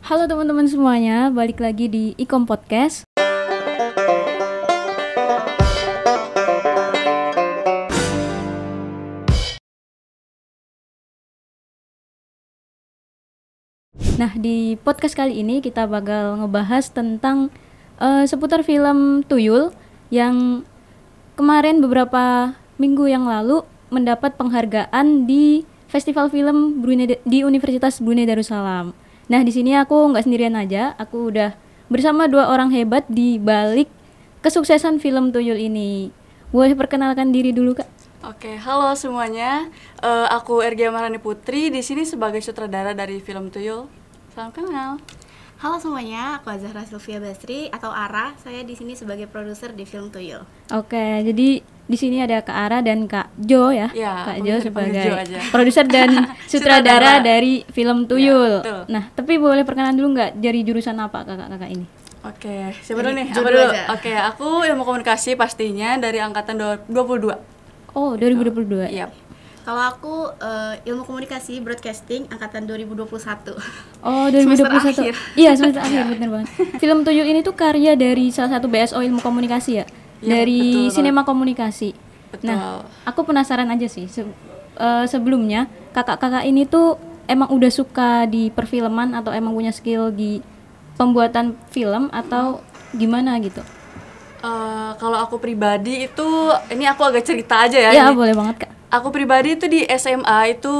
Halo teman-teman semuanya, balik lagi di Ikom Podcast. Nah, di podcast kali ini kita bakal ngebahas tentang seputar film Tuyul yang kemarin beberapa minggu yang lalu mendapat penghargaan di Festival Film di Universitas Brunei Darussalam. Nah, di sini aku nggak sendirian aja, aku udah bersama dua orang hebat di balik kesuksesan film Tuyul ini. Boleh perkenalkan diri dulu, Kak? Oke, halo semuanya. Aku Ergia Marani Putri, di sini sebagai sutradara dari film Tuyul. Salam kenal. Halo semuanya, aku Azahra Sylvia Basri atau Ara. Saya di sini sebagai produser di film Tuyul. Oke, jadi di sini ada Kak Ara dan Kak Jo ya. Kak Jo sebagai produser dan sutradara dari film Tuyul. Ya, nah, tapi boleh perkenalan dulu nggak dari jurusan apa kakak-kakak ini? Oke, siapa dulu nih? Apa dulu? Oke, aku ilmu komunikasi pastinya dari angkatan 22. Oh, 2022. Iya. Kalau aku ilmu komunikasi broadcasting angkatan 2021. Oh, 2021. Iya, semester akhir, bener banget. Film Tuyul ini tuh karya dari salah satu BSO ilmu komunikasi ya? Dari Sinema Komunikasi. Betul. Nah, aku penasaran aja sih. Sebelumnya, kakak-kakak ini tuh emang udah suka di perfilman atau emang punya skill di pembuatan film atau gimana gitu? Kalau aku pribadi itu, ini aku agak cerita aja ya. Iya, boleh banget, Kak. Aku pribadi itu di SMA itu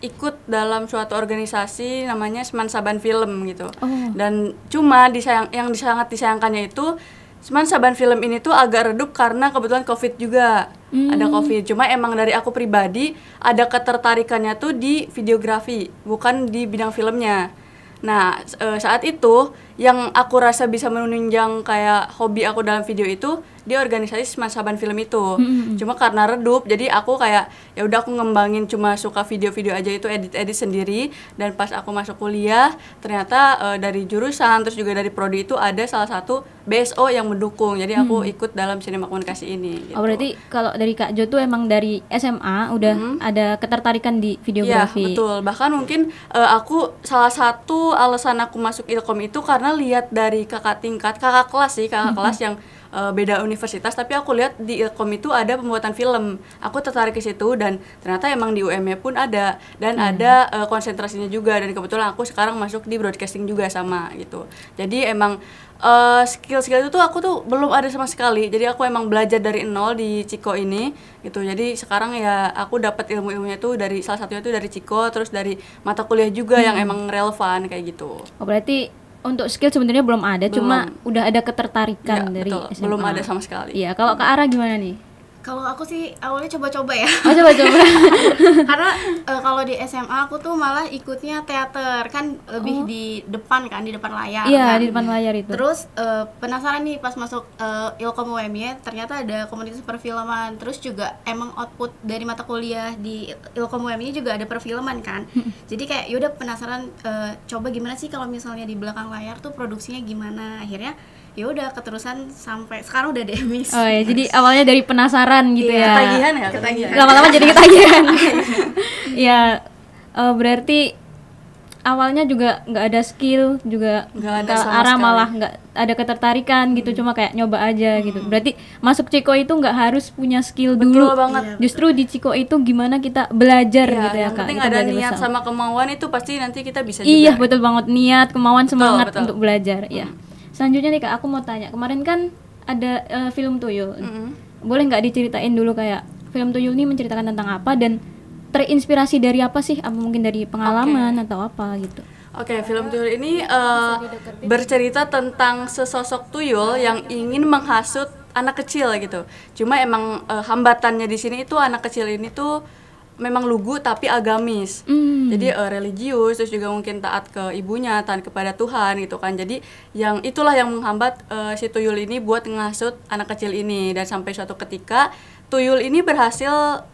ikut dalam suatu organisasi namanya Seman Saban Film gitu. Dan cuma yang sangat disayangkannya itu Seman Saban Film ini tuh agak redup karena kebetulan COVID juga. Ada COVID. Cuma emang dari aku pribadi ada ketertarikannya tuh di videografi, bukan di bidang filmnya. Nah, saat itu yang aku rasa bisa menunjang kayak hobi aku dalam video itu di organisasi Seman Saban Film itu. Cuma karena redup, jadi aku kayak ya udah aku ngembangin cuma suka video-video aja itu edit sendiri. Dan pas aku masuk kuliah, ternyata dari jurusan terus juga dari prodi itu ada salah satu BSO yang mendukung. Jadi aku ikut dalam Sinema Komunikasi ini. Gitu. Oh, berarti kalau dari Kak Jo tuh emang dari SMA udah ada ketertarikan di videografi. Iya, betul. Bahkan mungkin aku salah satu alasan aku masuk Ilkom itu karena lihat dari kakak kelas yang beda universitas, tapi aku lihat di Ilkom itu ada pembuatan film. Aku tertarik ke situ dan ternyata emang di UM-nya pun ada dan ada konsentrasinya juga, dan kebetulan aku sekarang masuk di broadcasting juga sama gitu. Jadi emang skill-skill itu tuh aku tuh belum ada sama sekali. Jadi aku emang belajar dari nol di Ciko ini gitu. Jadi sekarang ya aku dapat ilmu-ilmunya tuh dari salah satunya tuh dari Ciko, terus dari mata kuliah juga yang emang relevan kayak gitu. Oh, berarti untuk skill sebenarnya belum ada, cuma udah ada ketertarikan ya, dari betul. SMA. Belum ada sama sekali. Iya, kalau Kak Ara gimana nih? Kalau aku sih awalnya coba-coba ya. Oh, coba-coba. Karena kalau di SMA aku tuh malah ikutnya teater, kan lebih di depan layar. Iya, kan? di depan layar itu. Terus penasaran nih pas masuk Ilkom UM-nya, ternyata ada komunitas perfilman. Terus juga emang output dari mata kuliah di Ilkom UM-nya juga ada perfilman kan. Jadi kayak yaudah penasaran coba gimana sih kalau misalnya di belakang layar tuh produksinya gimana. Akhirnya ya udah keterusan sampai sekarang udah demis. Oh ya, jadi awalnya dari penasaran gitu ya. Ketagihan. Lama-lama jadi ketagihan. Ya, berarti awalnya juga nggak ada skill, juga nggak Ara malah nggak ada ketertarikan gitu, cuma kayak nyoba aja gitu. Berarti masuk Ciko itu nggak harus punya skill dulu. Betul banget. Justru di Ciko itu gimana kita belajar gitu ya, yang Kak. penting kita ada belajar niat bersama. sama kemauan itu pasti nanti kita bisa juga. Iya, betul banget, niat, kemauan, semangat betul. untuk belajar. Ya. Selanjutnya nih Kak, aku mau tanya, kemarin kan ada film Tuyul. Boleh nggak diceritain dulu kayak film Tuyul ini menceritakan tentang apa dan terinspirasi dari apa sih? Apa mungkin dari pengalaman atau apa gitu? Oke, film Tuyul ini bercerita tentang sesosok tuyul yang ingin menghasut anak kecil gitu. Cuma emang hambatannya di sini itu anak kecil ini tuh memang lugu tapi agamis. Jadi religius, terus juga mungkin taat ke ibunya, taat kepada Tuhan gitu kan. Jadi itulah yang menghambat si tuyul ini buat menghasut anak kecil ini, dan sampai suatu ketika tuyul ini berhasil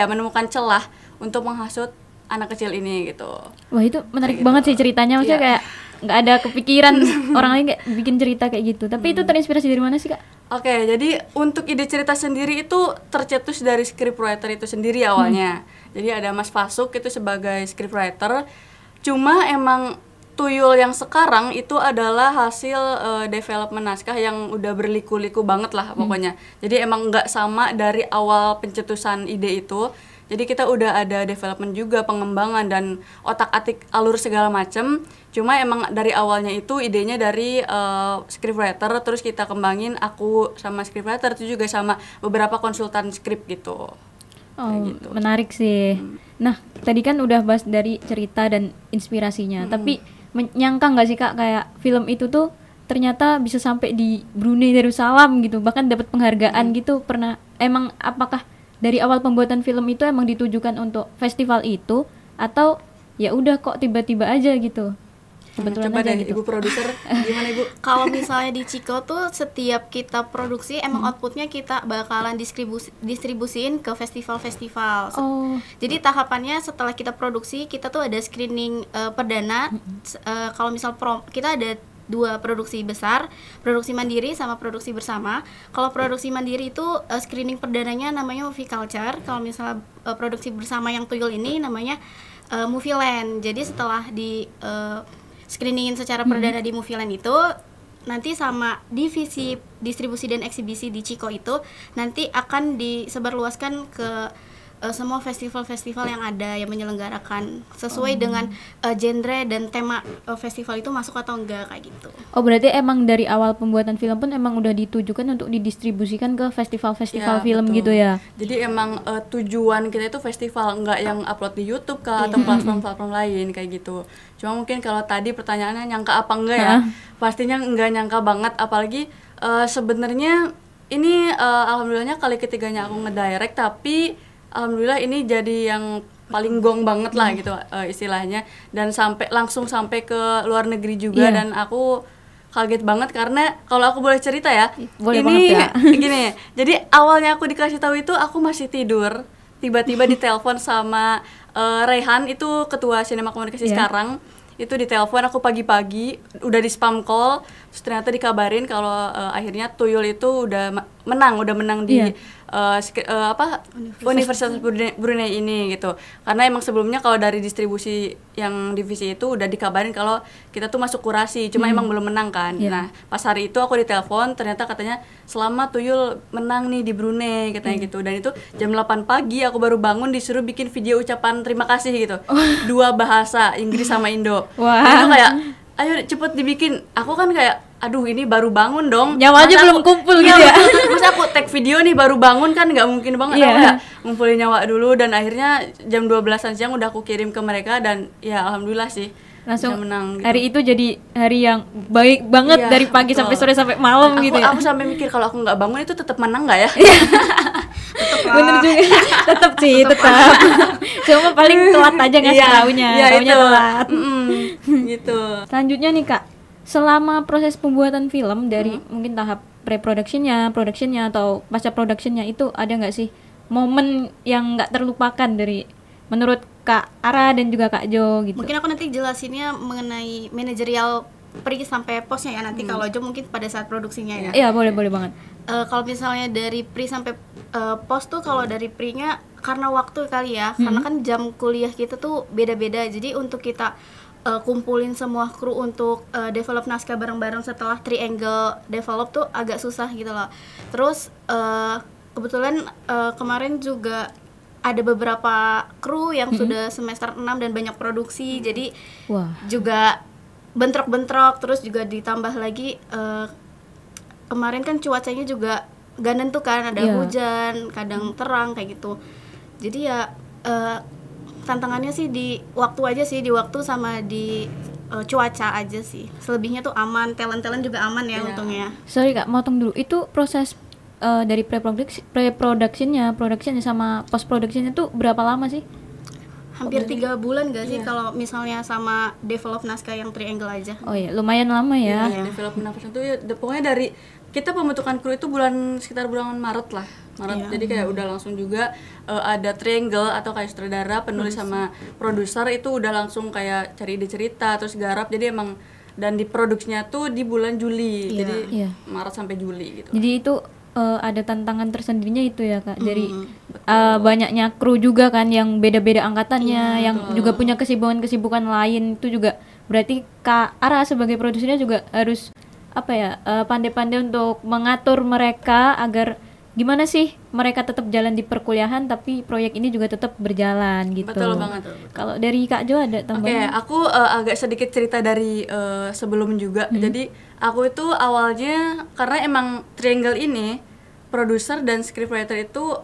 menemukan celah untuk menghasut anak kecil ini gitu. Wah, itu menarik banget sih ceritanya, maksudnya kayak nggak ada kepikiran orang lain kayak bikin cerita kayak gitu. Tapi itu terinspirasi dari mana sih, Kak? Oke, jadi untuk ide cerita sendiri itu tercetus dari scriptwriter itu sendiri awalnya. Jadi ada Mas Fasuk itu sebagai scriptwriter. Cuma emang Tuyul yang sekarang itu adalah hasil development naskah yang udah berliku-liku banget lah pokoknya. Jadi emang nggak sama dari awal pencetusan ide itu. Jadi kita udah ada development juga, pengembangan dan otak-atik alur segala macem. Cuma emang dari awalnya itu idenya dari scriptwriter, terus kita kembangin aku sama scriptwriter itu juga sama beberapa konsultan skrip gitu. Oh, gitu. Menarik sih. Nah, tadi kan udah bahas dari cerita dan inspirasinya, tapi nyangka nggak sih Kak kayak film itu tuh ternyata bisa sampai di Brunei Darussalam gitu, bahkan dapat penghargaan gitu. Pernah emang apakah dari awal pembuatan film itu emang ditujukan untuk festival itu atau ya udah kok tiba-tiba aja gitu? Kebetulan Coba aja deh gitu. Ibu produser gimana Ibu? Kalau misalnya di Ciko tuh setiap kita produksi emang outputnya kita bakalan distribusiin ke festival-festival. Oh. Jadi tahapannya setelah kita produksi kita tuh ada screening perdana. Kalau misal kita ada 2 produksi besar, produksi mandiri sama produksi bersama. Kalau produksi mandiri itu screening perdananya namanya Movie Culture. Kalau misalnya produksi bersama yang Tuyul ini namanya Movie Land. Jadi setelah di screeningin secara perdana di Movie Land itu, nanti sama divisi distribusi dan eksibisi di Ciko itu nanti akan disebarluaskan ke semua festival-festival yang ada yang menyelenggarakan sesuai dengan genre dan tema festival itu masuk atau enggak kayak gitu. Oh, berarti emang dari awal pembuatan film pun emang udah ditujukan untuk didistribusikan ke festival-festival Ya, film betul. gitu ya. Jadi emang tujuan kita itu festival, nggak yang upload di YouTube kah atau platform-platform lain kayak gitu. Cuma mungkin kalau tadi pertanyaannya nyangka apa enggak ya? Pastinya enggak nyangka banget, apalagi sebenarnya ini alhamdulillahnya kali ketiganya aku ngedirect, tapi alhamdulillah ini jadi yang paling gong banget lah gitu istilahnya, dan langsung sampai ke luar negeri juga. Dan aku kaget banget karena kalau aku boleh cerita ya, Boleh ini banget ya. gini, jadi awalnya aku dikasih tahu itu aku masih tidur, tiba-tiba ditelepon sama Rehan, itu ketua Sinema Komunikasi sekarang. Itu ditelepon aku pagi-pagi, udah di spam call, terus ternyata dikabarin kalau akhirnya Tuyul itu udah menang di Universitas Brunei ini gitu. Karena emang sebelumnya kalau dari distribusi yang divisi itu udah dikabarin kalau kita tuh masuk kurasi, cuma emang belum menang kan. Nah, pas hari itu aku ditelepon, ternyata katanya selamat Tuyul menang nih di Brunei katanya gitu. Dan itu jam 8 pagi aku baru bangun disuruh bikin video ucapan terima kasih gitu. 2 bahasa, Inggris sama Indo. Wah. Itu kayak ayo cepet dibikin. Aku kan kayak aduh ini baru bangun dong, Nyawa aja belum kumpul gitu ya. Masa aku tag video nih baru bangun, kan nggak mungkin banget. Aku kayak ngumpulin nyawa dulu, dan akhirnya jam 12-an siang udah aku kirim ke mereka, dan ya alhamdulillah sih Langsung menang gitu. hari itu jadi hari yang baik banget dari pagi sampai sore sampai malam gitu ya. Aku sampai mikir kalau aku nggak bangun itu tetap menang nggak ya? Bener juga. Tetap sih, tetap. Cuma paling telat aja ngasih taunya. Taunya telat. Gitu. Selanjutnya nih Kak, selama proses pembuatan film dari mungkin tahap pre-productionnya, productionnya atau pasca productionnya itu ada nggak sih momen yang nggak terlupakan dari menurut Kak Ara dan juga Kak Jo gitu? Mungkin aku nanti jelasinnya mengenai manajerial pre sampai postnya ya nanti. Kalau Jo mungkin pada saat produksinya ya. Iya, boleh banget. Kalau misalnya dari pre sampai post tuh, kalau dari pre-nya karena waktu kali ya, karena kan jam kuliah kita tuh beda-beda. Jadi untuk kita kumpulin semua kru untuk develop naskah bareng-bareng setelah triangle develop tuh agak susah gitu loh. Terus kebetulan kemarin juga ada beberapa kru yang sudah semester 6 dan banyak produksi. Jadi juga bentrok-bentrok, terus juga ditambah lagi kemarin kan cuacanya juga gak nentu kan, ada hujan, kadang terang kayak gitu. Jadi ya tantangannya sih di waktu aja sih, di waktu sama di cuaca aja sih. Selebihnya tuh aman, talent juga aman ya untungnya. Sorry Kak, motong dulu. Itu proses dari pre-productionnya sama post-productionnya tuh berapa lama sih? Hampir 3 bulan gak sih kalau misalnya sama develop naskah yang triangle aja. Oh iya, lumayan lama ya. Develop nafas itu ya pokoknya dari kita pembentukan kru itu sekitar bulan Maret lah. Jadi kayak udah langsung juga ada triangle atau kayak sutradara, penulis sama produser itu udah langsung kayak cari ide cerita, terus garap. Jadi emang dan diproduksinya tuh di bulan Juli. Jadi Maret sampai Juli gitu. Jadi itu ada tantangan tersendirinya itu ya Kak, dari banyaknya kru juga kan yang beda-beda angkatannya, yang juga punya kesibukan lain. Itu juga berarti Kak Ara sebagai produsernya juga harus pandai-pandai untuk mengatur mereka agar gimana sih mereka tetap jalan di perkuliahan tapi proyek ini juga tetap berjalan gitu. Betul banget. Kalau dari Kak Jo ada tambahan? Oke, aku agak sedikit cerita dari sebelum juga. Jadi aku itu awalnya karena emang Triangle ini produser dan scriptwriter itu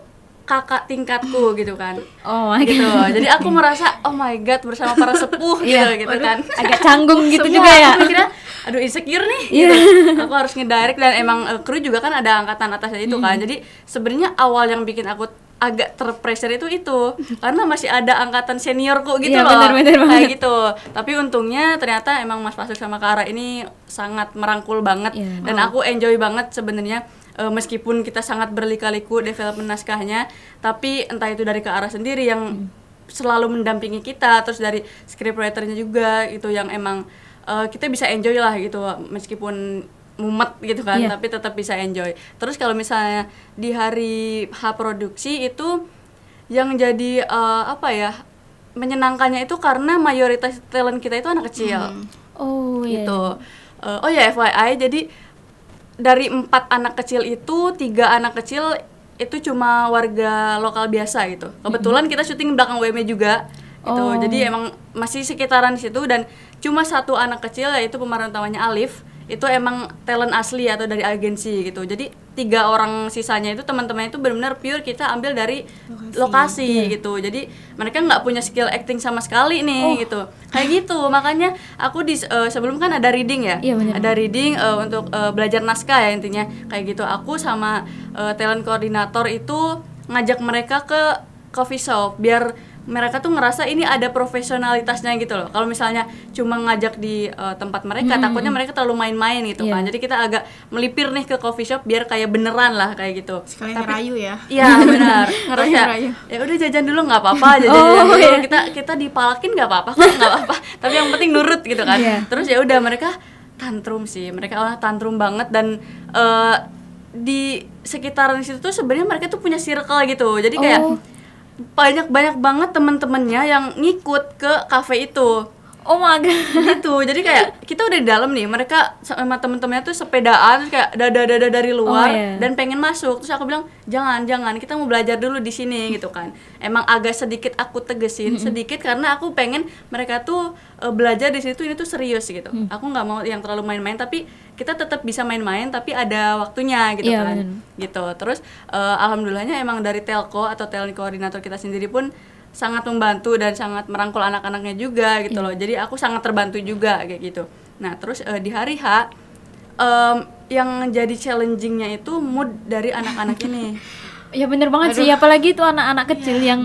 kakak tingkatku gitu kan. Oh my gitu. God. Jadi aku merasa oh my god bersama para sepuh gitu kan. Agak canggung gitu Semua juga ya. Aku mikirnya aduh insecure nih gitu. Aku harus ngedirect dan emang kru juga kan ada angkatan atasnya itu kan. Jadi sebenarnya awal yang bikin aku agak terpressure itu karena masih ada angkatan seniorku gitu loh. Bener kayak gitu. Tapi untungnya ternyata emang Mas Pasuk sama Kara ini sangat merangkul banget dan aku enjoy banget sebenarnya. Meskipun kita sangat berlika-liku development naskahnya, tapi entah itu dari Kak Ara sendiri yang selalu mendampingi kita, terus dari scriptwriternya juga itu yang emang kita bisa enjoy lah gitu, meskipun mumet gitu kan, tapi tetap bisa enjoy. Terus kalau misalnya di hari H produksi itu yang jadi menyenangkannya itu karena mayoritas talent kita itu anak kecil. Gitu. Oh ya FYI, jadi dari 4 anak kecil itu 3 anak kecil itu cuma warga lokal biasa gitu. Kebetulan kita syuting belakang WM juga gitu. Jadi emang masih sekitaran di situ dan cuma 1 anak kecil yaitu pemeran utamanya Alif itu emang talent asli atau dari agensi gitu. Jadi 3 orang sisanya itu teman-teman itu benar-benar pure kita ambil dari lokasi gitu. Jadi mereka nggak punya skill acting sama sekali nih gitu. Kayak gitu. Makanya aku sebelum kan ada reading ya. Ada reading untuk belajar naskah ya intinya. Kayak gitu. Aku sama talent koordinator itu ngajak mereka ke coffee shop biar mereka tuh ngerasa ini ada profesionalitasnya gitu loh. Kalau misalnya cuma ngajak di tempat mereka, takutnya mereka terlalu main-main gitu kan. Jadi kita agak melipir nih ke coffee shop biar kayak beneran lah kayak gitu. Sekalian ngerayu ya. Iya benar. Ngerayu. Ya udah jajan dulu nggak apa-apa, jajan dulu. Kita dipalakin nggak apa-apa kok, nggak apa-apa. Tapi yang penting nurut gitu kan. Terus ya udah mereka tantrum sih. Mereka tantrum banget dan di sekitaran situ tuh sebenarnya mereka tuh punya circle gitu. Jadi kayak banyak banget temen-temennya yang ngikut ke cafe itu. Oh my god. Gitu. Jadi kayak kita udah di dalam nih, mereka sama temen-temennya tuh sepedaan terus kayak dada dari luar dan pengen masuk. Terus aku bilang, "Jangan, kita mau belajar dulu di sini." gitu kan. Emang agak sedikit aku tegesin sedikit karena aku pengen mereka tuh belajar di situ ini tuh serius gitu. Aku nggak mau yang terlalu main-main tapi kita tetap bisa main-main tapi ada waktunya gitu kan. Gitu. Terus alhamdulillahnya emang dari telco atau talent koordinator kita sendiri pun sangat membantu dan sangat merangkul anak-anaknya juga gitu loh. Jadi aku sangat terbantu juga kayak gitu. Nah terus di hari H yang jadi challengingnya itu mood dari anak-anak ini. Ya bener banget sih, apalagi itu anak-anak kecil yang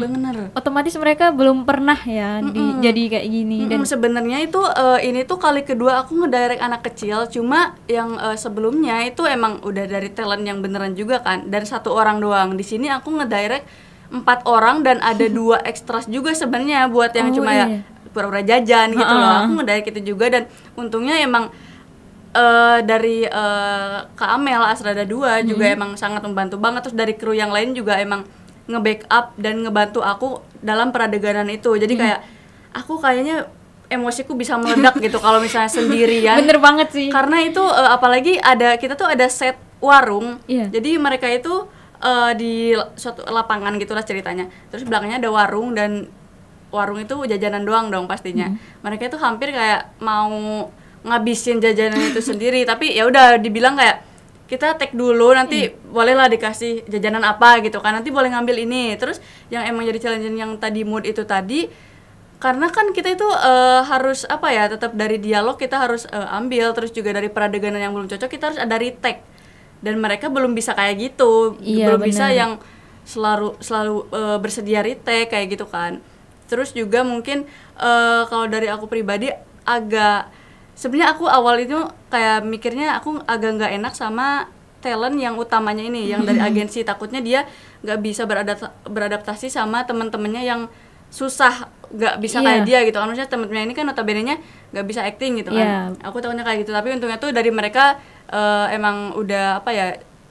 otomatis mereka belum pernah ya jadi kayak gini. Dan sebenarnya itu ini tuh kali kedua aku ngedirect anak kecil, cuma yang sebelumnya itu emang udah dari talent yang beneran juga kan, dan 1 orang doang. Di sini aku ngedirect 4 orang dan ada 2 ekstras juga sebenarnya buat yang cuma ya pura-pura jajan gitu loh. Aku ngedirect itu juga dan untungnya emang dari Kak Amel Asrada 2 juga emang sangat membantu banget. Terus dari kru yang lain juga emang nge-backup dan ngebantu aku dalam peradeganan itu. Jadi kayak aku kayaknya emosiku bisa meledak gitu kalau misalnya sendirian. Bener banget sih. Karena itu apalagi kita tuh ada set warung. Jadi mereka itu di suatu lapangan gitulah ceritanya. Terus belakangnya ada warung dan warung itu jajanan doang dong pastinya. Mereka itu hampir kayak mau ngabisin jajanan itu sendiri, tapi ya udah dibilang kayak kita take dulu nanti bolehlah dikasih jajanan apa gitu kan. Nanti boleh ngambil ini. Terus yang emang jadi challenge yang tadi mood itu tadi karena kan kita itu harus tetap dari dialog kita harus ambil, terus juga dari peradeganan yang belum cocok kita harus ada retake. Dan mereka belum bisa kayak gitu, belum bisa yang selalu bersedia retake kayak gitu kan. Terus juga mungkin kalau dari aku pribadi agak sebenarnya aku awal itu kayak mikirnya aku agak nggak enak sama talent yang utamanya ini yang dari agensi, takutnya dia nggak bisa beradaptasi sama teman-temannya yang susah nggak bisa kayak dia gitu kan. Maksudnya teman-temannya ini kan notabene-nya nggak bisa acting gitu kan. Aku takutnya kayak gitu, tapi untungnya tuh dari mereka emang udah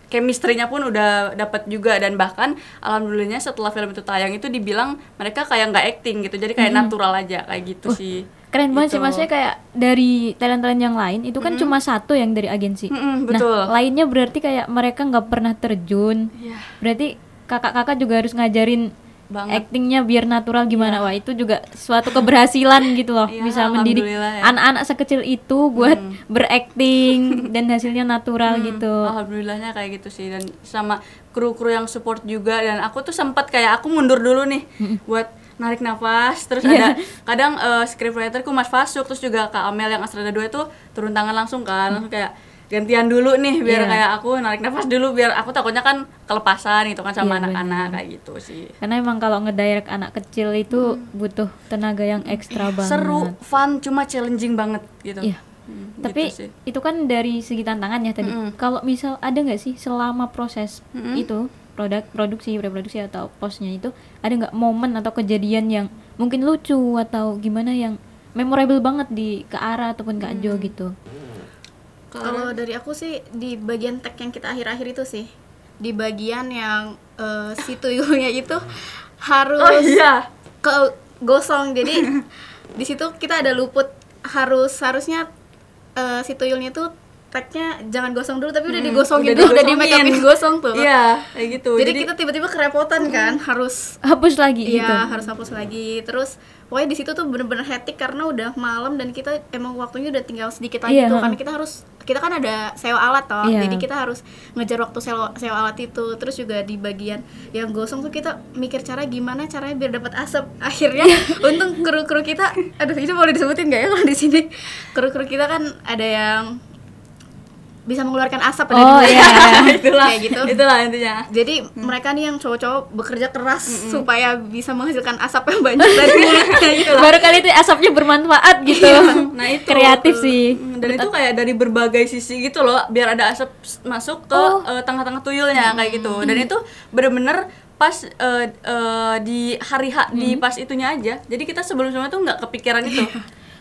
chemistry-nya pun udah dapat juga, dan bahkan alhamdulillahnya setelah film itu tayang itu dibilang mereka kayak nggak acting gitu, jadi kayak natural aja kayak gitu sih. Keren banget Gitu. sih, maksudnya kayak dari talent-talent yang lain itu kan cuma satu yang dari agensi. Betul. Nah, lainnya berarti kayak mereka nggak pernah terjun. Iya. Berarti kakak-kakak juga harus ngajarin Banget. actingnya biar natural gimana. Wah, itu juga suatu keberhasilan gitu loh. Iya, Bisa mendidik alhamdulillah ya. anak-anak sekecil itu buat berakting dan hasilnya natural gitu. Alhamdulillahnya kayak gitu sih, dan sama kru-kru yang support juga, dan aku tuh sempat kayak aku mundur dulu nih buat narik nafas, terus ada kadang scriptwriterku Mas Fasuk, terus juga Kak Amel yang Astrada 2 itu turun tangan langsung kan, langsung kayak gantian dulu nih biar kayak aku narik nafas dulu, biar aku takutnya kan kelepasan gitu kan sama anak-anak kayak gitu sih. Karena emang kalau ngedirect anak kecil itu butuh tenaga yang ekstra banget. Seru, fun, cuma challenging banget gitu. Iya. Tapi gitu sih. itu kan dari segi tantangan ya tadi. Kalau misal ada nggak sih selama proses itu produksi, preproduksi atau postnya itu, ada nggak momen atau kejadian yang mungkin lucu atau gimana yang memorable banget di ke Ara ataupun ke Ajo gitu? Kalau dari aku sih di bagian tag yang kita akhir-akhir itu sih, di bagian yang si tuyulnya itu harus ke gosong, jadi di situ kita ada luput, harusnya si tuyulnya tuh tagnya jangan gosong dulu, tapi udah digosongin dulu, udah di make upin gosong tuh. Iya, kayak gitu. Jadi kita tiba-tiba kerepotan kan, harus Hapus lagi iya, gitu. harus hapus lagi. Terus pokoknya di situ tuh bener-bener hectic karena udah malam dan kita emang waktunya udah tinggal sedikit lagi tuh, karena kita kan ada sewa alat toh. Jadi kita harus ngejar waktu sewa alat itu. Terus juga di bagian yang gosong tuh kita mikir gimana caranya biar dapat asap. Akhirnya untung kru-kru kita, aduh ini boleh disebutin nggak ya kalau di sini? Kru-kru kita kan ada yang bisa mengeluarkan asap itulah kayak gitu. Itulah intinya. Jadi mereka nih yang cowok-cowok bekerja keras supaya bisa menghasilkan asap yang banyak dari mulutnya gitu lah. Baru kali itu asapnya bermanfaat gitu. Nah, itu kreatif sih. Dan itu kayak dari berbagai sisi gitu loh, biar ada asap masuk ke tengah-tengah tuyulnya kayak gitu. Dan itu bener-bener pas di hari di pas itunya aja. Jadi kita sebelum-sebelumnya tuh nggak kepikiran itu.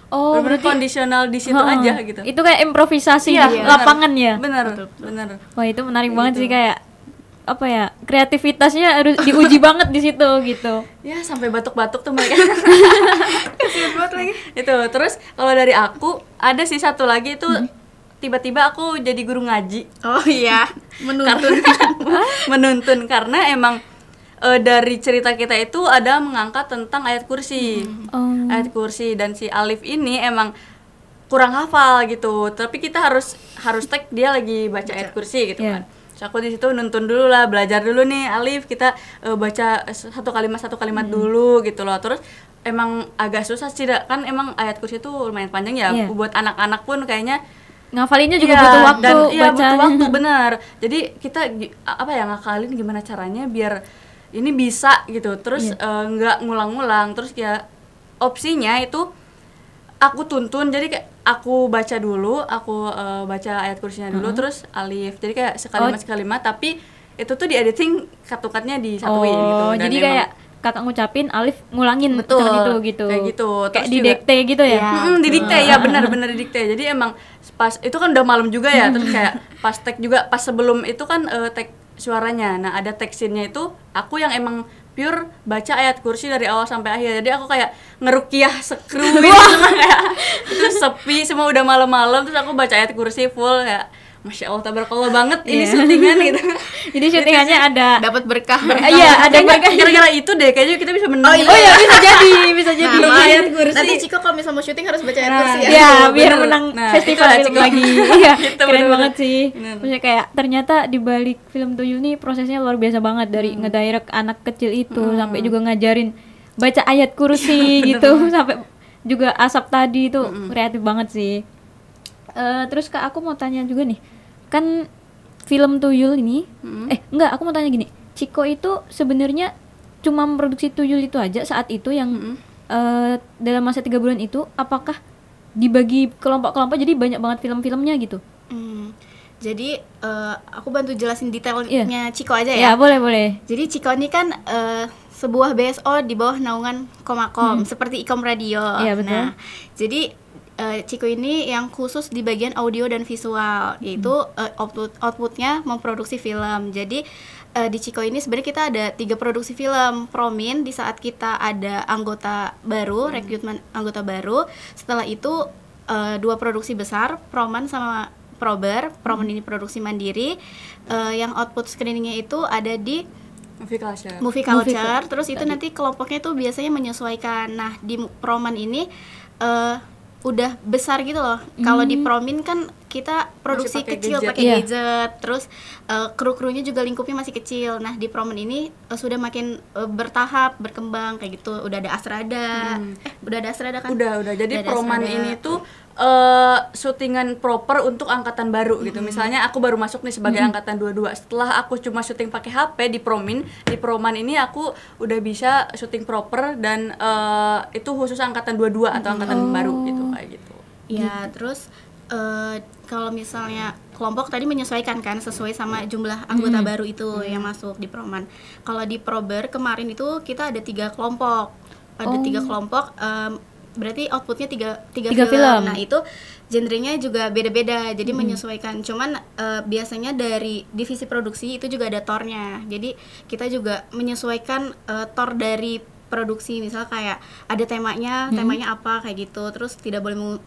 Oh, berarti kondisional di situ aja gitu. Itu kayak improvisasi di bener. lapangan ya. Bener. Wah, itu menarik banget sih, kayak apa ya, kreativitasnya harus diuji banget di situ gitu. Ya sampai batuk-batuk tuh mereka. Kasian banget lagi. Itu terus kalau dari aku ada sih satu lagi itu tiba-tiba aku jadi guru ngaji. Oh iya, menuntun karena emang dari cerita kita itu ada mengangkat tentang ayat kursi. Ayat kursi, dan si Alif ini emang kurang hafal gitu. Tapi kita harus tag dia lagi baca ayat kursi gitu kan. Terus aku di situ nuntun dulu lah, belajar dulu nih Alif, kita baca satu kalimat dulu gitu loh. Terus emang agak susah sih, kan emang ayat kursi itu lumayan panjang ya. Buat anak-anak pun kayaknya ngafalinnya juga butuh waktu, dan butuh waktu, bener. Jadi kita ngakalin gimana caranya biar ini bisa gitu, terus nggak ngulang-ngulang. Terus ya opsinya itu aku tuntun, jadi kayak aku baca dulu, aku baca ayat kursinya dulu, terus Alif, jadi kayak sekalimat tapi itu tuh di editing cut-cutnya disatuin gitu. Dan jadi kayak kakak ngucapin, Alif ngulangin itu gitu. Kayak gitu. Kayak didikte gitu ya. Didikte ya, benar-benar didikte. Jadi emang pas itu kan udah malam juga ya, terus kayak pas tag juga, pas sebelum itu kan tag suaranya. Nah, ada tag scene-nya itu aku yang emang pure baca ayat kursi dari awal sampai akhir. Jadi aku kayak ngerukiah sekruin semua, kayak itu sepi semua, udah malam-malam, terus aku baca ayat kursi full, kayak Masya Allah, tabarakallah banget ini syutingan gitu. Jadi syutingannya ada dapat berkah. Iya, ada berkah. Gara-gara itu deh kayaknya kita bisa menang. Oh iya, bisa jadi. Nah, ayat kursi. Nanti Ciko kalau misalnya mau syuting harus baca ayat kursi ya. Iya, biar menang festival film Ciko. lagi. Iya, Gitu, keren bener-bener. banget sih. Maksudnya kayak ternyata di balik film Tuyul nih prosesnya luar biasa banget, dari ngedirect anak kecil itu sampai juga ngajarin baca ayat kursi gitu, sampai juga asap tadi itu kreatif banget sih. Terus Kak, aku mau tanya juga nih, kan film Tuyul ini, enggak, aku mau tanya gini, Ciko itu sebenarnya cuma memproduksi Tuyul itu aja saat itu yang dalam masa 3 bulan itu, apakah dibagi kelompok-kelompok jadi banyak banget film-filmnya gitu? Jadi aku bantu jelasin detailnya Ciko aja Ya, ya. boleh. Jadi Ciko ini kan sebuah BSO di bawah naungan Komakom, seperti Ikom Radio. Iya, betul. Nah, jadi Ciko ini yang khusus di bagian audio dan visual, yaitu outputnya memproduksi film. Jadi di Ciko ini sebenarnya kita ada 3 produksi film. Promin di saat kita ada anggota baru, rekrutmen anggota baru. Setelah itu 2 produksi besar, Proman sama Prober. Proman ini produksi mandiri. Yang output screeningnya itu ada di Movie Culture. Terus itu nanti kelompoknya tuh biasanya menyesuaikan. Nah di Proman ini udah besar gitu loh. Kalau di Promin kan kita produksi kecil pakai gadget, terus kru-krunya juga lingkupnya masih kecil. Nah di Promin ini sudah makin bertahap berkembang kayak gitu. Udah ada Asrada, udah ada Asrada kan? Udah. Jadi Proman ini tuh syutingan proper untuk angkatan baru gitu. Misalnya aku baru masuk nih sebagai angkatan 22. Setelah aku cuma syuting pakai HP di Proman ini aku udah bisa syuting proper dan itu khusus angkatan 22 atau angkatan baru gitu kayak gitu. Ya, terus kalau misalnya kelompok tadi menyesuaikan kan sesuai sama jumlah anggota baru itu yang masuk di Proman. Kalau di Prober kemarin itu kita ada 3 kelompok. Ada 3 kelompok, berarti outputnya tiga film. Nah itu genrenya juga beda-beda, jadi menyesuaikan. Cuman biasanya dari divisi produksi itu juga ada tornya. Jadi kita juga menyesuaikan tor dari produksi, misal kayak ada temanya apa kayak gitu, terus tidak boleh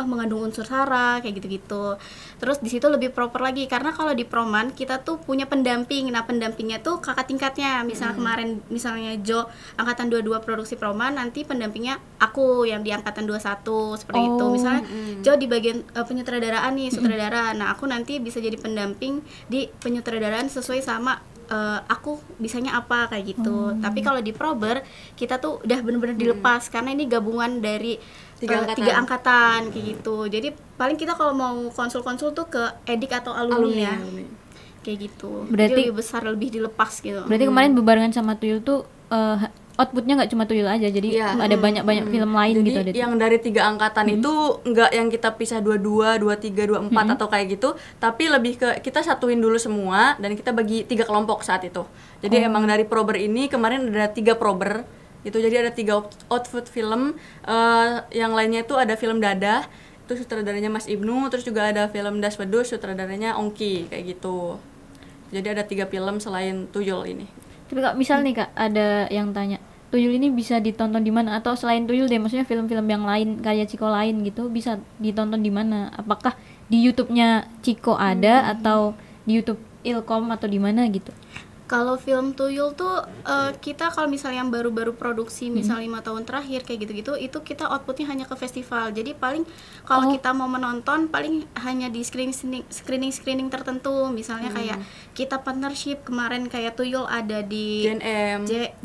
mengandung unsur sara kayak gitu-gitu. Terus di situ lebih proper lagi karena kalau di Proman kita tuh punya pendamping. Nah pendampingnya tuh kakak tingkatnya. Misalnya kemarin misalnya Jo angkatan 22 produksi Proman, nanti pendampingnya aku yang di angkatan 21 seperti itu. Misalnya Jo di bagian penyutradaraan nih, sutradara. Nah aku nanti bisa jadi pendamping di penyutradaraan sesuai sama aku bisanya apa kayak gitu. Tapi kalau di Prober kita tuh udah bener-bener dilepas karena ini gabungan dari 3 angkatan kayak gitu. Jadi paling kita kalau mau konsul-konsul tuh ke edik atau alumni ya. Kayak gitu. Berarti jadi lebih besar, lebih dilepas gitu. Berarti kemarin bebarengan sama Tuyul tuh outputnya nggak cuma Tuyul aja, jadi ada banyak film lain jadi gitu. Jadi yang dari 3 angkatan itu nggak yang kita pisah 22, 23, 24 atau kayak gitu, tapi lebih ke kita satuin dulu semua dan kita bagi 3 kelompok saat itu. Jadi emang dari Prober ini kemarin ada 3 Prober itu, jadi ada 3 output film. Yang lainnya itu ada film Dadah, itu sutradaranya Mas Ibnu, terus juga ada film Das Wedus, sutradaranya Ongki kayak gitu. Jadi ada 3 film selain Tuyul ini. Tapi Kak, misal nih Kak, ada yang tanya, Tuyul ini bisa ditonton di mana? Atau selain Tuyul deh, maksudnya film-film yang lain, karya Ciko lain gitu, bisa ditonton di mana? Apakah di YouTube-nya Ciko ada atau di YouTube Ilkom atau di mana gitu? Kalau film Tuyul tuh kita kalau misalnya yang baru-baru produksi misal 5 tahun terakhir kayak gitu-gitu, itu kita outputnya hanya ke festival. Jadi paling kalau kita mau menonton paling hanya di screening tertentu. Misalnya kayak kita partnership kemarin kayak Tuyul ada di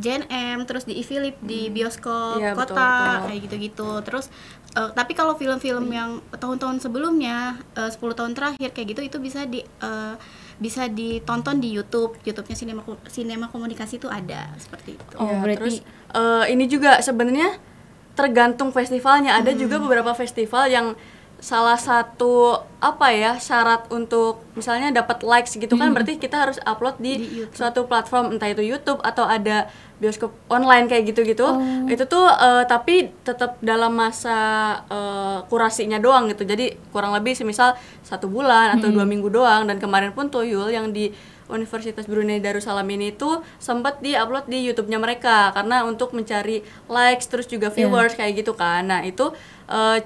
JNM, terus di iFilip di bioskop kota betul. Kayak gitu-gitu. Terus tapi kalau film-film yang tahun-tahun sebelumnya 10 tahun terakhir kayak gitu, itu bisa ditonton di YouTube-nya Sinema Komunikasi itu ada seperti itu. Berarti terus ini juga sebenarnya tergantung festivalnya. Ada juga beberapa festival yang salah satu syarat untuk misalnya dapat likes gitu kan, berarti kita harus upload di suatu platform, entah itu YouTube atau ada bioskop online kayak gitu-gitu. Itu tuh tapi tetap dalam masa kurasinya doang gitu. Jadi kurang lebih semisal 1 bulan atau 2 minggu doang. Dan kemarin pun Tuyul yang di Universitas Brunei Darussalam ini tuh sempat di-upload di YouTube-nya mereka karena untuk mencari likes terus juga viewers kayak gitu kan. Nah, itu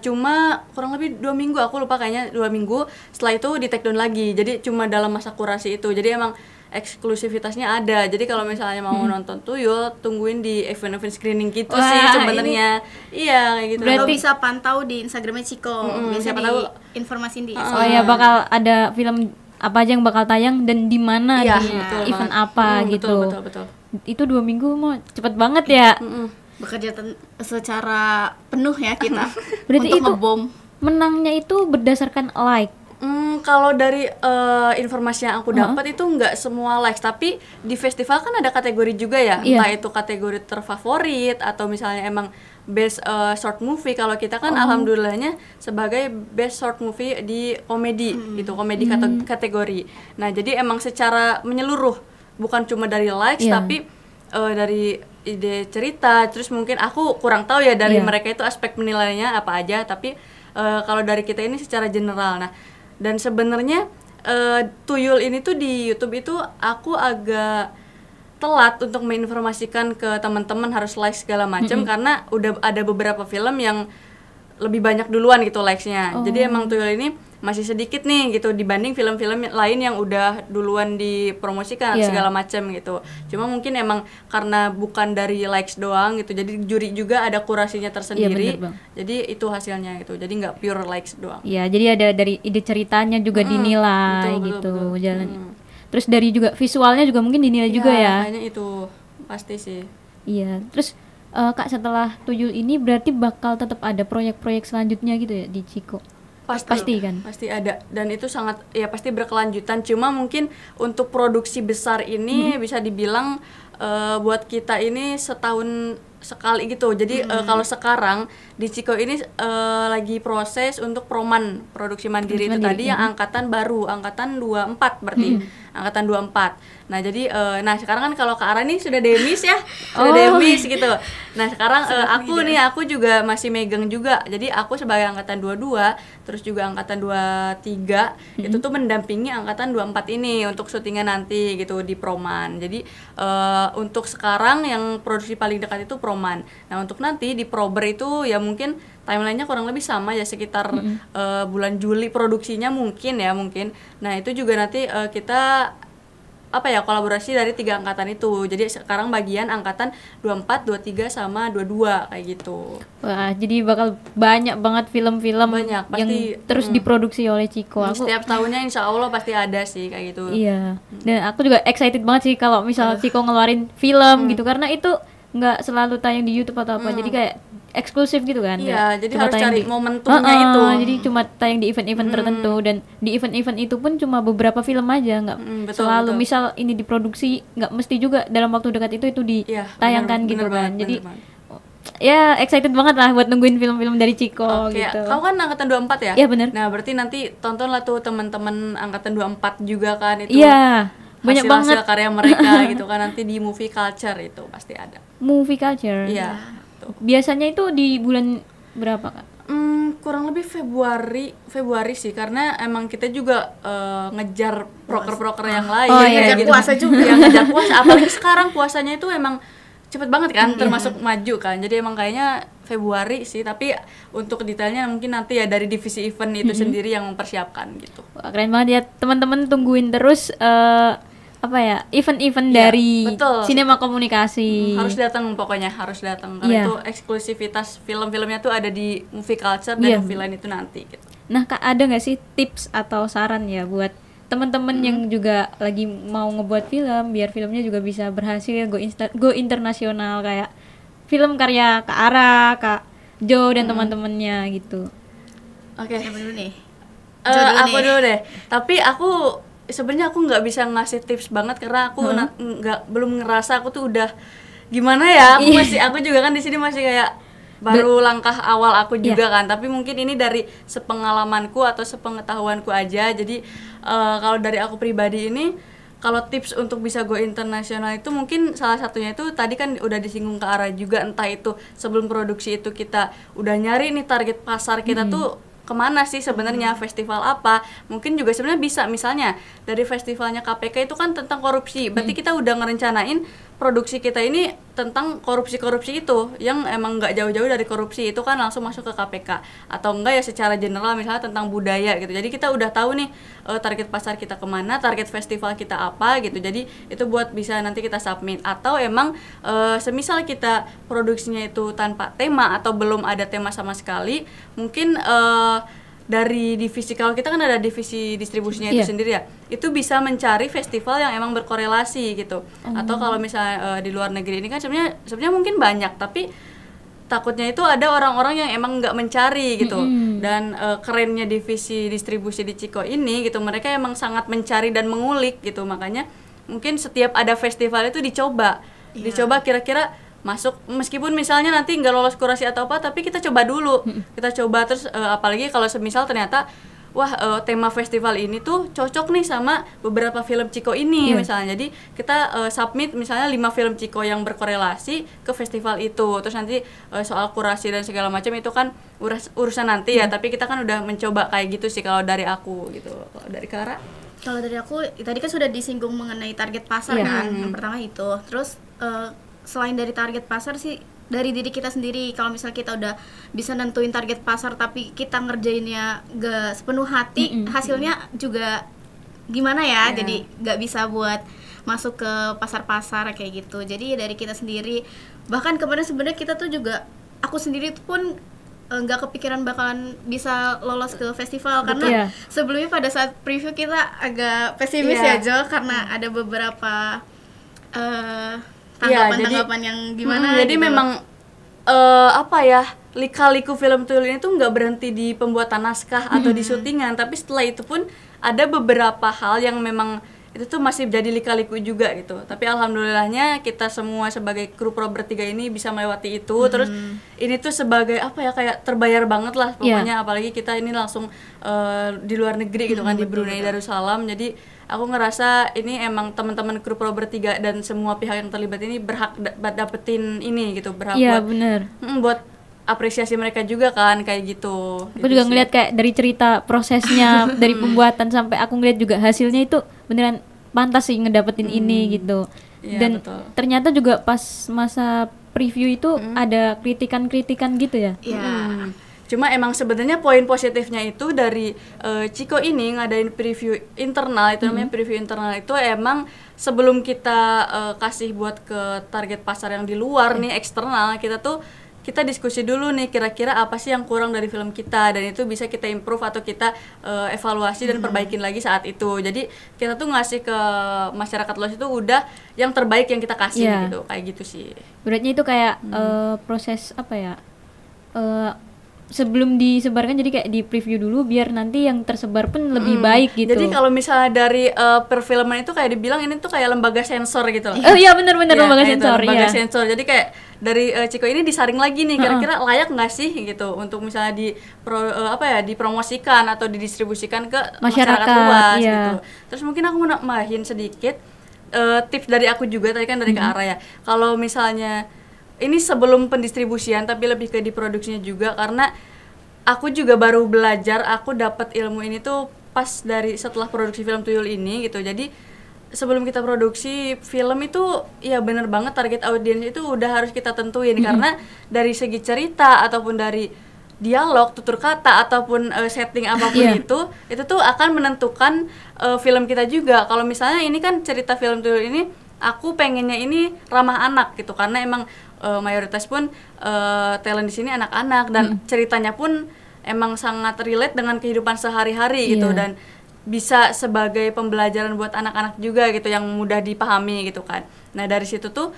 cuma kurang lebih 2 minggu, aku lupa kayaknya 2 minggu. Setelah itu di take down lagi. Jadi cuma dalam masa kurasi itu. Jadi emang eksklusivitasnya ada. Jadi kalau misalnya mau nonton Tuyul, tungguin di event-event screening gitu sih sebenarnya. Iya, kayak gitu. Berarti bisa pantau di Instagramnya Ciko. Biasanya tahu informasiin di bakal ada film apa aja yang bakal tayang dan di mana di event apa gitu. Betul. Itu 2 minggu mau cepet banget ya. Bekerja secara penuh ya kita. Berarti untuk itu ngebom. Menangnya itu berdasarkan like. Kalau dari informasi yang aku dapat itu nggak semua likes, tapi di festival kan ada kategori juga ya, entah itu kategori terfavorit atau misalnya emang best short movie. Kalau kita kan alhamdulillahnya sebagai best short movie di komedi gitu, komedi kategori. Nah jadi emang secara menyeluruh, bukan cuma dari likes tapi dari ide cerita. Terus mungkin aku kurang tahu ya dari mereka itu aspek penilaiannya apa aja, tapi kalau dari kita ini secara general. Nah, dan sebenarnya Tuyul ini tuh di YouTube itu aku agak telat untuk menginformasikan ke teman-teman harus like segala macam karena udah ada beberapa film yang lebih banyak duluan gitu likes-nya. Jadi emang Tuyul ini masih sedikit nih gitu dibanding film-film lain yang udah duluan dipromosikan segala macam gitu. Cuma mungkin emang karena bukan dari likes doang gitu, jadi juri juga ada kurasinya tersendiri. Jadi itu hasilnya gitu. Jadi nggak pure likes doang. Iya, jadi ada dari ide ceritanya juga dinilai betul. Jalan. Terus dari juga visualnya juga mungkin dinilai juga ya. Kayaknya itu pasti sih. Iya. Terus Kak, setelah Tuyul ini berarti bakal tetap ada proyek-proyek selanjutnya gitu ya di Ciko? Pasti kan? Pasti ada, dan itu sangat ya pasti berkelanjutan. Cuma mungkin untuk produksi besar ini bisa dibilang buat kita ini setahun sekali gitu. Jadi kalau sekarang di Ciko ini lagi proses untuk proman produksi mandiri itu tadi yang angkatan baru, angkatan 24 berarti. Angkatan 24. Nah, jadi nah sekarang kan kalau Kak Ara nih sudah demis ya. Sudah demis gitu. Nah, sekarang aku juga masih megang juga. Jadi aku sebagai angkatan 22, terus juga angkatan 23 itu tuh mendampingi angkatan 24 ini untuk syutingnya nanti gitu di proman. Jadi untuk sekarang yang produksi paling dekat itu proman. Nah, untuk nanti di prober itu ya mungkin timelinenya kurang lebih sama ya, sekitar bulan Juli produksinya mungkin. Nah, itu juga nanti kita kolaborasi dari 3 angkatan itu. Jadi sekarang bagian angkatan 24, 23 sama 22 kayak gitu. Wah, jadi bakal banyak banget film-film yang terus diproduksi oleh Ciko. Setiap tahunnya insya Allah pasti ada sih kayak gitu. Iya. Dan aku juga excited banget sih kalau misal Ciko ngeluarin film gitu, karena itu nggak selalu tayang di YouTube atau apa. Jadi kayak eksklusif gitu kan. Iya, jadi harus cari momentumnya itu. Jadi cuma tayang di event-event tertentu, dan di event-event itu pun cuma beberapa film aja, nggak selalu. Misal ini diproduksi, nggak mesti juga dalam waktu dekat itu ditayangkan gitu kan. Jadi ya excited banget lah buat nungguin film-film dari Ciko gitu. Kamu kan angkatan 24 ya? Iya, benar. Nah, berarti nanti tontonlah tuh teman-teman angkatan 24 juga kan itu. Iya. Banyak banget hasil karya mereka gitu kan, nanti di movie culture itu pasti ada. Movie culture. Iya. Biasanya itu di bulan berapa, Kak? Kurang lebih Februari sih, karena emang kita juga ngejar proker-proker yang lain. Ngejar gitu. Puasa juga. Yang ngejar puasa, apalagi sekarang puasanya itu emang cepet banget kan, termasuk maju kan. Jadi emang kayaknya Februari sih, tapi untuk detailnya mungkin nanti ya dari divisi event itu sendiri yang mempersiapkan gitu. Wah, keren banget ya, teman-teman tungguin terus event-event dari sinema komunikasi. Harus datang pokoknya, karena itu eksklusivitas film-filmnya tuh ada di movie culture dan movie lain itu nanti gitu. Nah, Kak, ada nggak sih tips atau saran ya buat teman-teman yang juga lagi mau ngebuat film biar filmnya juga bisa berhasil go internasional, kayak film karya Kak Ara, Kak Jo dan teman-temannya gitu. Oke. Siapa dulu nih? Aku dulu deh. Tapi sebenarnya aku nggak bisa ngasih tips banget karena aku belum ngerasa aku tuh udah gimana ya. Aku juga kan di sini masih kayak baru langkah awal aku juga kan. Tapi mungkin ini dari sepengalamanku atau sepengetahuanku aja. Jadi kalau dari aku pribadi ini, kalau tips untuk bisa go internasional itu mungkin salah satunya itu tadi kan udah disinggung ke arah juga, entah itu sebelum produksi itu kita udah nyari nih target pasar kita tuh kemana sih sebenarnya, festival apa. Mungkin juga sebenarnya bisa misalnya dari festivalnya KPK itu kan tentang korupsi, berarti kita udah ngerencanain produksi kita ini tentang korupsi itu yang emang nggak jauh-jauh dari korupsi, itu kan langsung masuk ke KPK. Atau enggak ya secara general misalnya tentang budaya gitu, jadi kita udah tahu nih target pasar kita kemana, target festival kita apa gitu, jadi itu buat bisa nanti kita submit. Atau emang semisal kita produksinya itu tanpa tema atau belum ada tema sama sekali, mungkin dari divisi, kalau kita kan ada divisi distribusinya itu sendiri ya, itu bisa mencari festival yang emang berkorelasi gitu. Atau kalau misalnya di luar negeri ini kan sebenarnya mungkin banyak, tapi takutnya itu ada orang-orang yang emang nggak mencari gitu. Dan kerennya divisi distribusi di Ciko ini gitu, mereka emang sangat mencari dan mengulik gitu. Makanya mungkin setiap ada festival itu dicoba kira-kira masuk, meskipun misalnya nanti nggak lolos kurasi atau apa, tapi kita coba dulu. Kita coba terus apalagi kalau semisal ternyata tema festival ini tuh cocok nih sama beberapa film Ciko ini misalnya. Jadi kita submit misalnya 5 film Ciko yang berkorelasi ke festival itu. Terus nanti soal kurasi dan segala macam itu kan urusan nanti ya, tapi kita kan udah mencoba kayak gitu sih kalau dari aku gitu. Kalau dari Kara? Kalau dari aku tadi kan sudah disinggung mengenai target pasar kan. Yang pertama itu. Terus selain dari target pasar sih dari diri kita sendiri. Kalau misalnya kita udah bisa nentuin target pasar tapi kita ngerjainnya gak sepenuh hati, hasilnya juga gimana ya. Jadi gak bisa buat masuk ke pasar-pasar kayak gitu. Jadi dari kita sendiri. Bahkan kemarin sebenarnya kita tuh juga, aku sendiri pun nggak kepikiran bakalan bisa lolos ke festival. Karena sebelumnya pada saat preview kita agak pesimis ya Jo, karena ada beberapa tanggapan-tanggapan yang gimana jadi gitu. memang lika-liku film tuyul ini tuh nggak berhenti di pembuatan naskah atau di syutingan, tapi setelah itu pun ada beberapa hal yang memang itu tuh masih jadi lika-liku juga gitu. Tapi alhamdulillahnya kita semua sebagai kru pro bertiga ini bisa melewati itu. Terus ini tuh sebagai kayak terbayar banget lah pokoknya. Apalagi kita ini langsung di luar negeri gitu kan, di Brunei Darussalam. Jadi aku ngerasa ini emang teman-teman kru pro bertiga dan semua pihak yang terlibat ini berhak dapetin ini gitu, berhak buat apresiasi mereka juga kan kayak gitu. Aku juga ngeliat kayak dari cerita prosesnya dari pembuatan sampai aku ngeliat juga hasilnya itu beneran pantas sih ngedapetin ini gitu. Dan betul. Ternyata juga pas masa preview itu ada kritikan-kritikan gitu ya. Cuma emang sebenarnya poin positifnya itu dari Ciko ini ngadain preview internal, itu namanya preview internal itu emang sebelum kita kasih buat ke target pasar yang di luar nih eksternal, kita diskusi dulu nih kira-kira apa sih yang kurang dari film kita, dan itu bisa kita improve atau kita evaluasi dan perbaikin lagi saat itu. Jadi kita tuh ngasih ke masyarakat luas itu udah yang terbaik yang kita kasih gitu, kayak gitu sih. Berarti itu kayak proses sebelum disebarkan, jadi kayak di preview dulu biar nanti yang tersebar pun lebih baik gitu. Jadi kalau misalnya dari perfilman itu kayak dibilang ini tuh kayak lembaga sensor gitu loh. Oh iya benar-benar lembaga sensor. Lembaga sensor. Jadi kayak dari Ciko ini disaring lagi nih kira-kira layak nggak sih gitu untuk misalnya dipromosikan atau didistribusikan ke masyarakat luas gitu. Terus mungkin aku mau nambahin sedikit tips dari aku juga tadi kan dari Kak Ara ya. Kalau misalnya ini sebelum pendistribusian tapi lebih ke diproduksinya juga, karena aku juga baru belajar, aku dapat ilmu ini tuh pas dari setelah produksi film tuyul ini gitu. Jadi sebelum kita produksi film itu ya bener banget target audiens itu udah harus kita tentuin, karena dari segi cerita ataupun dari dialog, tutur kata ataupun setting apapun itu tuh akan menentukan film kita juga. Kalau misalnya ini kan cerita film tuyul ini aku pengennya ini ramah anak gitu, karena emang mayoritas pun talent di sini anak-anak dan ceritanya pun emang sangat relate dengan kehidupan sehari-hari gitu, dan bisa sebagai pembelajaran buat anak-anak juga gitu yang mudah dipahami gitu kan. Nah dari situ tuh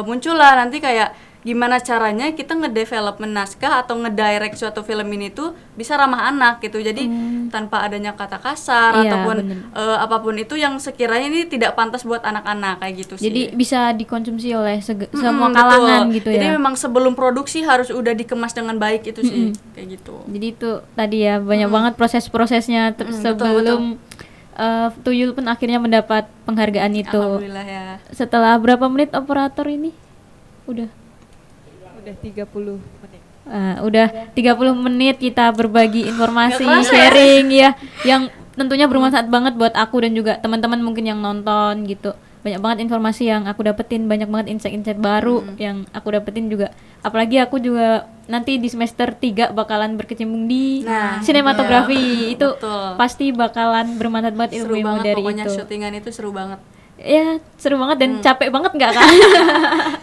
muncullah nanti kayak gimana caranya kita ngedevelop naskah atau ngedirect suatu film ini tuh bisa ramah anak gitu. Jadi tanpa adanya kata kasar ataupun apapun itu yang sekiranya ini tidak pantas buat anak-anak kayak gitu sih. Jadi bisa dikonsumsi oleh semua kalangan gitu ya. Jadi memang sebelum produksi harus udah dikemas dengan baik itu sih kayak gitu. Jadi itu tadi ya banyak banget proses-prosesnya sebelum tuyul pun akhirnya mendapat penghargaan itu. Alhamdulillah ya. Setelah berapa menit operator ini? Udah 30 menit. Udah 30 menit kita berbagi informasi, sharing ya, yang tentunya bermanfaat banget buat aku dan juga teman-teman mungkin yang nonton gitu. Banyak banget informasi yang aku dapetin, banyak banget insight-insight baru yang aku dapetin juga. Apalagi aku juga nanti di semester 3 bakalan berkecimpung di sinematografi. Itu pasti bakalan bermanfaat banget ilmu-ilmu dari pokoknya itu. syutingan itu seru banget. Ya seru banget dan capek banget nggak kan?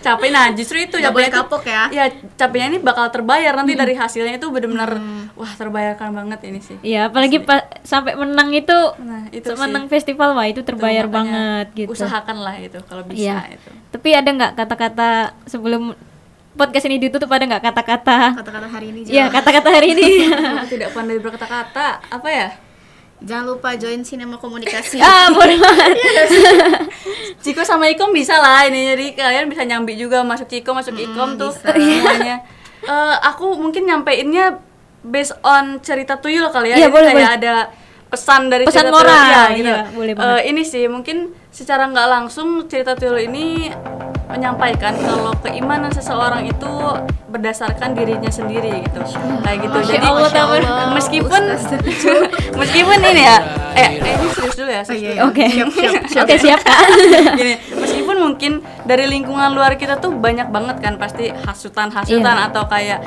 Capek, nah justru itu nggak boleh kapok ya. Ya capeknya ini bakal terbayar nanti dari hasilnya itu benar-benar wah terbayarkan banget ini sih. Iya apalagi sampai menang itu, menang festival wah itu terbayar banget gitu. Usahakanlah itu kalau bisa itu. Tapi ada nggak kata-kata sebelum podcast ini ditutup, ada nggak kata-kata hari ini? Iya kata-kata hari ini. Aku tidak pandai berkata-kata, apa ya? Jangan lupa join Sinema Komunikasi. Boleh banget. Ciko sama Ikom bisa lah ini, jadi kalian bisa nyambi juga masuk Ciko, masuk Ikom tuh semuanya. Aku mungkin nyampeinnya based on cerita tuyul kali ya. Iya, Jadi boleh, kayak boleh. ada pesan dari Pesan cerita moral, tuyul, ya, gitu. iya, boleh banget. Ini sih mungkin secara nggak langsung cerita tuyul ini menyampaikan kalau keimanan seseorang itu berdasarkan dirinya sendiri gitu. Kayak gitu. Masya Jadi Allah, Taman. meskipun meskipun ini ya ini serius dulu ya. serius dulu. Oke. Siap. Oke, siap Kak. Gini, meskipun mungkin dari lingkungan luar kita tuh banyak banget kan pasti hasutan-hasutan Iya. atau kayak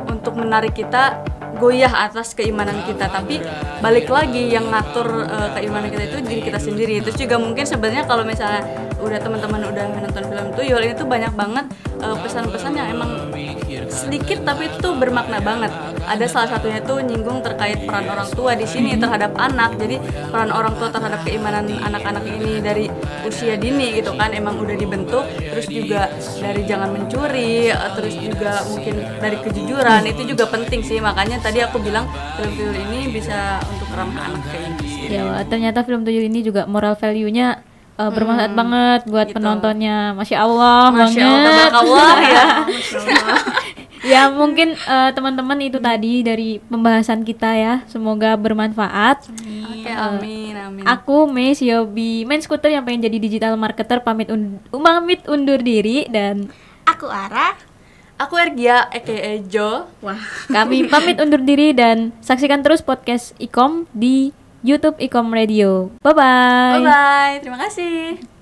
untuk menarik kita goyah atas keimanan kita, tapi balik lagi yang ngatur keimanan kita itu diri kita sendiri. Terus juga mungkin sebenarnya kalau misalnya teman-teman udah nonton film Tuyul ini tuh banyak banget pesan-pesan yang emang sedikit tapi itu bermakna banget. Ada salah satunya tuh nyinggung terkait peran orang tua di sini terhadap anak. Jadi peran orang tua terhadap keimanan anak-anak ini dari usia dini gitu kan emang udah dibentuk. Terus juga dari jangan mencuri, terus juga mungkin dari kejujuran itu juga penting sih. Makanya tadi aku bilang film-film ini bisa untuk ramah anak kayak gitu sih. Ya, wah, ternyata film Tuyul ini juga moral value-nya bermanfaat banget buat gitu. penontonnya. Masya Allah Masya banget. Allah ya. Ya mungkin teman-teman itu tadi dari pembahasan kita ya. Semoga bermanfaat. Oke, amin. Aku Mei Siobi main skuter yang pengen jadi digital marketer pamit undur diri, dan Aku Ara. Aku Ergia aka Jo. Wah. kami pamit undur diri, dan saksikan terus podcast Ikom di YouTube Ikom Radio. Bye bye. Bye bye. Terima kasih.